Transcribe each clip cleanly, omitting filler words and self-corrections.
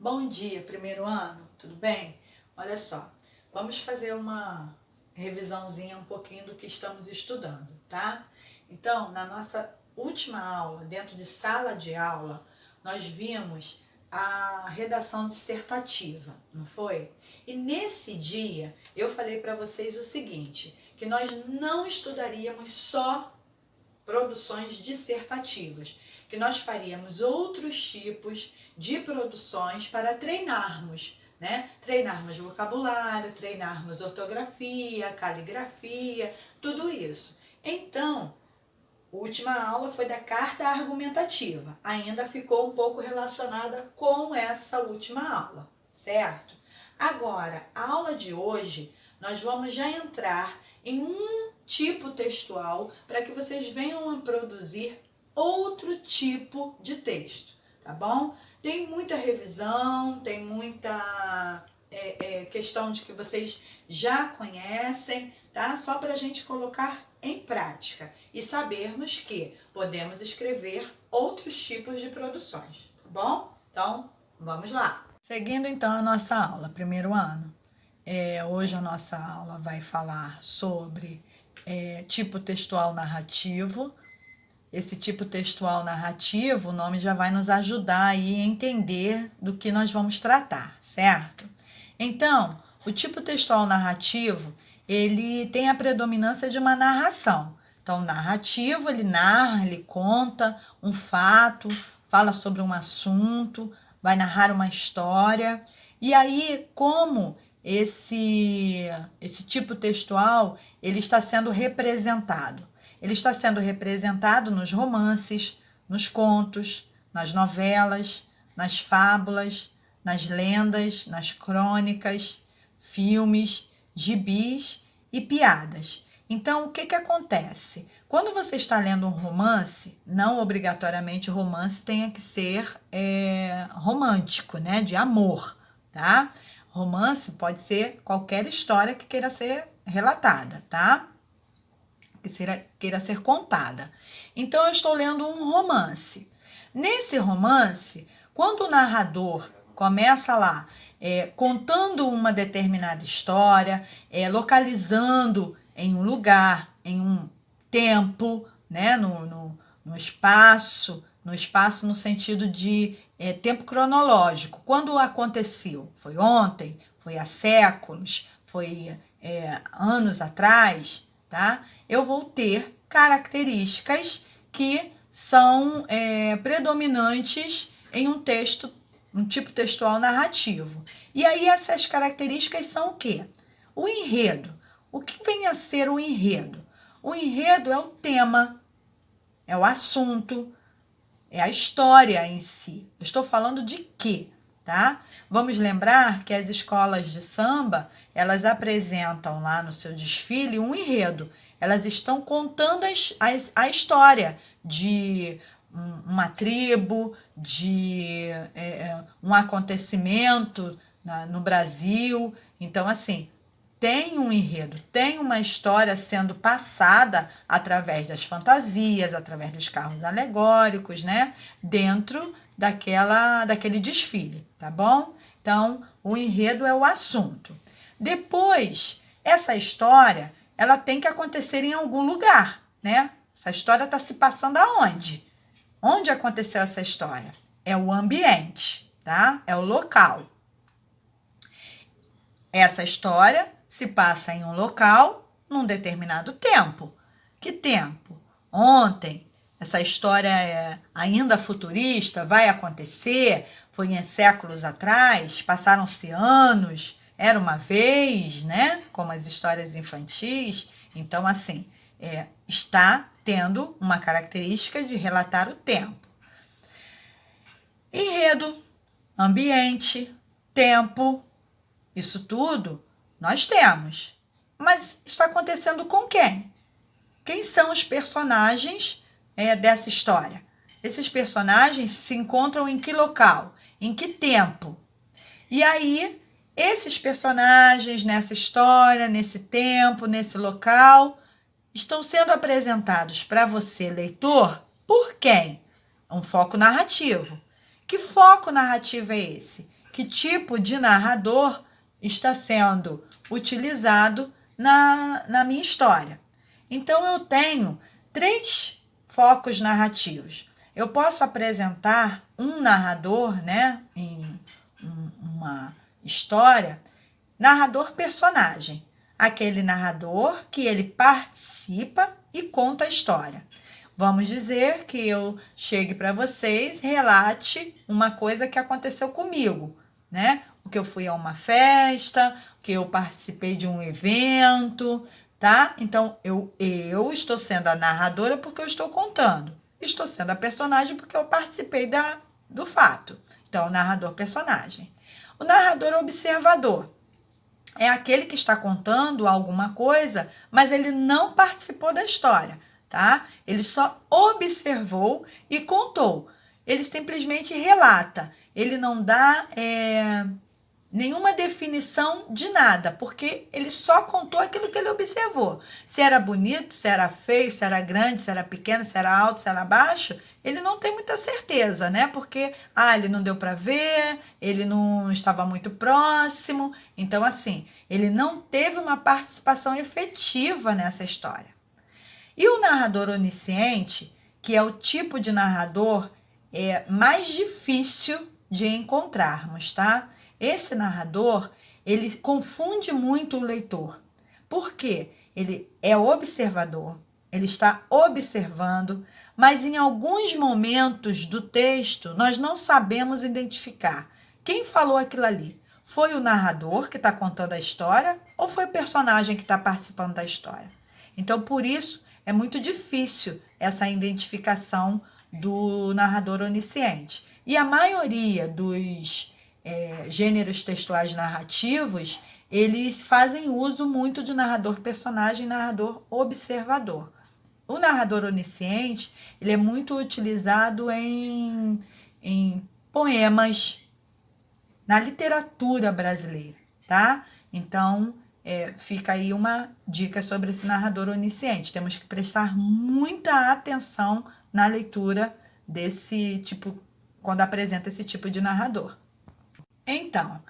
Bom dia, primeiro ano, tudo bem? Olha só, vamos fazer uma revisãozinha um pouquinho do que estamos estudando, tá? Então, na nossa última aula, dentro de sala de aula, nós vimos a redação dissertativa, não foi? E nesse dia eu falei para vocês o seguinte, que nós não estudaríamos só produções dissertativas, que nós faríamos outros tipos de produções para treinarmos, né? Treinarmos vocabulário, treinarmos ortografia, caligrafia, tudo isso. Então, a última aula foi da carta argumentativa, ainda ficou um pouco relacionada com essa última aula, certo? Agora, a aula de hoje, nós vamos já entrar em um tipo textual para que vocês venham a produzir outro tipo de texto, tá bom? Tem muita revisão, tem muita questão de que vocês já conhecem, tá? Só para a gente colocar em prática e sabermos que podemos escrever outros tipos de produções, tá bom? Então, vamos lá. Seguindo então a nossa aula, primeiro ano. Hoje a nossa aula vai falar sobre tipo textual narrativo. Esse tipo textual narrativo, o nome já vai nos ajudar aí a entender do que nós vamos tratar, certo? Então, o tipo textual narrativo, ele tem a predominância de uma narração. Então, narrativo, ele narra, ele conta um fato, fala sobre um assunto, vai narrar uma história. E aí, como esse tipo textual, ele está sendo representado? Ele está sendo representado nos romances, nos contos, nas novelas, nas fábulas, nas lendas, nas crônicas, filmes, gibis e piadas. Então, o que acontece? Quando você está lendo um romance, não obrigatoriamente o romance tenha que ser romântico, né? De amor, tá? Romance pode ser qualquer história que queira ser relatada, tá? Que queira ser contada. Então, eu estou lendo um romance. Nesse romance, quando o narrador começa lá contando uma determinada história, localizando em um lugar, em um tempo, né, no espaço no sentido de tempo cronológico. Quando aconteceu? Foi ontem? Foi há séculos? Foi anos atrás? Tá? Eu vou ter características que são predominantes em um texto, um tipo textual narrativo. E aí essas características são o quê? O enredo. O que vem a ser o enredo? O enredo é o tema, é o assunto, é a história em si. Eu estou falando de quê? Tá? Vamos lembrar que as escolas de samba, elas apresentam lá no seu desfile um enredo. Elas estão contando a história de uma tribo, de um acontecimento no Brasil. Então, assim, tem um enredo, tem uma história sendo passada através das fantasias, através dos carros alegóricos, né? Dentro daquele desfile, tá bom? Então, o enredo é o assunto. Depois, essa história, ela tem que acontecer em algum lugar, né? Essa história está se passando aonde? Onde aconteceu essa história? É o ambiente, tá? É o local. Essa história se passa em um local, num determinado tempo. Que tempo? Ontem. Essa história é ainda futurista, vai acontecer, foi em séculos atrás, passaram-se anos, era uma vez, né? Como as histórias infantis. Então, assim, está tendo uma característica de relatar o tempo. Enredo, ambiente, tempo, isso tudo nós temos. Mas está acontecendo com quem? Quem são os personagens dessa história? Esses personagens se encontram em que local? Em que tempo? E aí, esses personagens nessa história, nesse tempo, nesse local, estão sendo apresentados para você, leitor, por quem? Um foco narrativo. Que foco narrativo é esse? que tipo de narrador está sendo utilizado na minha história. Então, eu tenho 3 focos narrativos. Eu posso apresentar um narrador, né, em uma história, narrador personagem. Aquele narrador que ele participa e conta a história. Vamos dizer que eu chegue para vocês, relate uma coisa que aconteceu comigo, né? O que eu fui a uma festa, que eu participei de um evento, tá? Então, eu estou sendo a narradora porque eu estou contando. Estou sendo a personagem porque eu participei do fato. Então, narrador-personagem. O narrador observador é aquele que está contando alguma coisa, mas ele não participou da história, tá? Ele só observou e contou. Ele simplesmente relata. Ele não dá nenhuma definição de nada, porque ele só contou aquilo que ele observou. Se era bonito, se era feio, se era grande, se era pequeno, se era alto, se era baixo, ele não tem muita certeza, né? Porque, ele não deu para ver, ele não estava muito próximo. Então, assim, ele não teve uma participação efetiva nessa história. E o narrador onisciente, que é o tipo de narrador mais difícil de encontrarmos, tá? Esse narrador, ele confunde muito o leitor. Por quê? Ele é observador, ele está observando, mas em alguns momentos do texto nós não sabemos identificar quem falou aquilo ali. Foi o narrador que está contando a história ou foi o personagem que está participando da história? Então, por isso, é muito difícil essa identificação do narrador onisciente. E a maioria dos gêneros textuais narrativos, eles fazem uso muito de narrador personagem e narrador observador. O narrador onisciente, ele é muito utilizado em poemas, na literatura brasileira, tá? Então, fica aí uma dica sobre esse narrador onisciente. Temos que prestar muita atenção na leitura desse tipo, quando apresenta esse tipo de narrador. Então,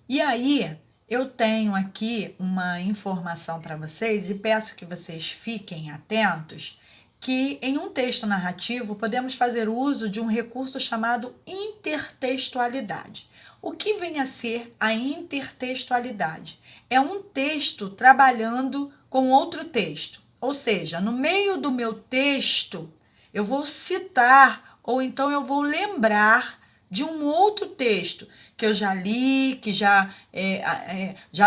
e aí eu tenho aqui uma informação para vocês e peço que vocês fiquem atentos que em um texto narrativo podemos fazer uso de um recurso chamado intertextualidade. O que vem a ser a intertextualidade? É um texto trabalhando com outro texto, ou seja, no meio do meu texto eu vou citar ou então eu vou lembrar de um outro texto que eu já li, que já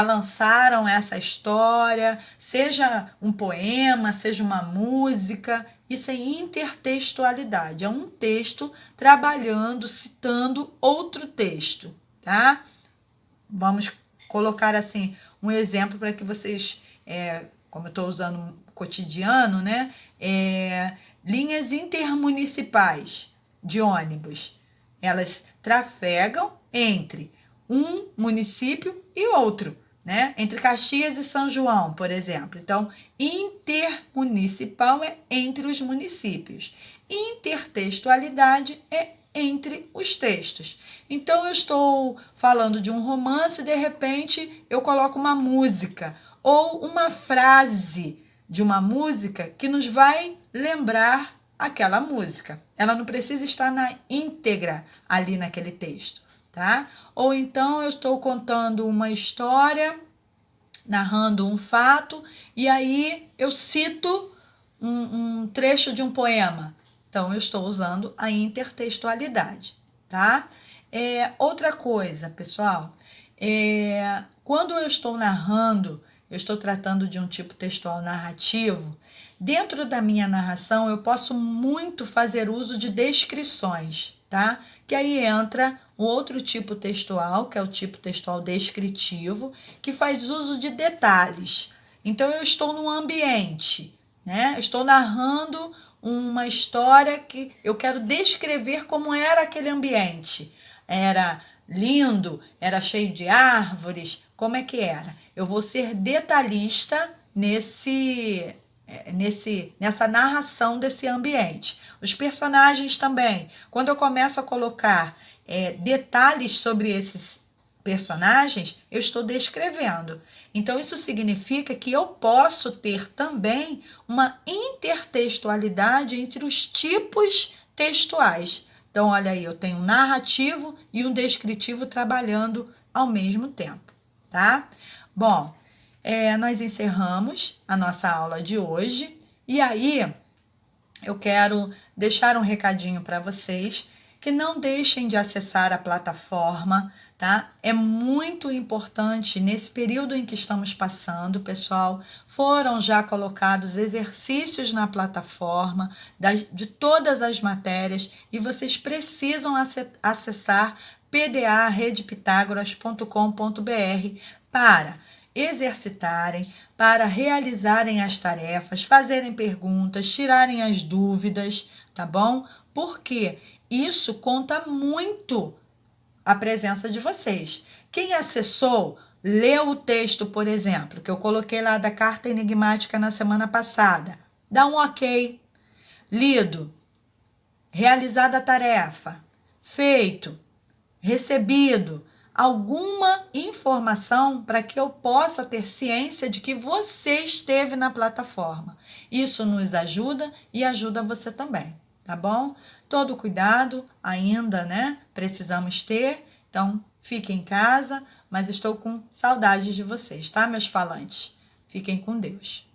lançaram essa história, seja um poema, seja uma música. Isso é intertextualidade, é um texto trabalhando, citando outro texto, tá? Vamos colocar assim um exemplo para que vocês, como eu estou usando cotidiano, né? Linhas intermunicipais de ônibus, elas trafegam entre um município e outro, né? Entre Caxias e São João, por exemplo. Então, intermunicipal é entre os municípios. Intertextualidade é entre os textos. Então, eu estou falando de um romance e, de repente, eu coloco uma música ou uma frase de uma música que nos vai lembrar aquela música. Ela não precisa estar na íntegra ali naquele texto, tá? Ou então eu estou contando uma história, narrando um fato, e aí eu cito um trecho de um poema. Então, eu estou usando a intertextualidade, tá? Outra coisa, pessoal, quando eu estou narrando, eu estou tratando de um tipo textual narrativo, dentro da minha narração eu posso muito fazer uso de descrições, tá? Que aí entra um outro tipo textual, que é o tipo textual descritivo, que faz uso de detalhes. Então, eu estou num ambiente, né? Estou narrando uma história que eu quero descrever como era aquele ambiente. Era lindo, era cheio de árvores, como é que era? Eu vou ser detalhista nessa narração desse ambiente. Os personagens também. Quando eu começo a colocar detalhes sobre esses personagens, eu estou descrevendo. Então, isso significa que eu posso ter também uma intertextualidade entre os tipos textuais. Então, olha aí, eu tenho um narrativo e um descritivo trabalhando ao mesmo tempo, tá? Bom, nós encerramos a nossa aula de hoje e aí eu quero deixar um recadinho para vocês que não deixem de acessar a plataforma, tá? É muito importante nesse período em que estamos passando, pessoal. Foram já colocados exercícios na plataforma de todas as matérias e vocês precisam acessar pdaredepitagoras.com.br para exercitarem, para realizarem as tarefas, fazerem perguntas, tirarem as dúvidas, tá bom? Porque isso conta muito a presença de vocês. Quem acessou, leu o texto, por exemplo, que eu coloquei lá da carta enigmática na semana passada, dá um ok. Lido, realizada a tarefa, feito, recebido, alguma informação para que eu possa ter ciência de que você esteve na plataforma. Isso nos ajuda e ajuda você também, tá bom? Todo cuidado ainda, né? Precisamos ter, então fiquem em casa, mas estou com saudade de vocês, tá, meus falantes? Fiquem com Deus.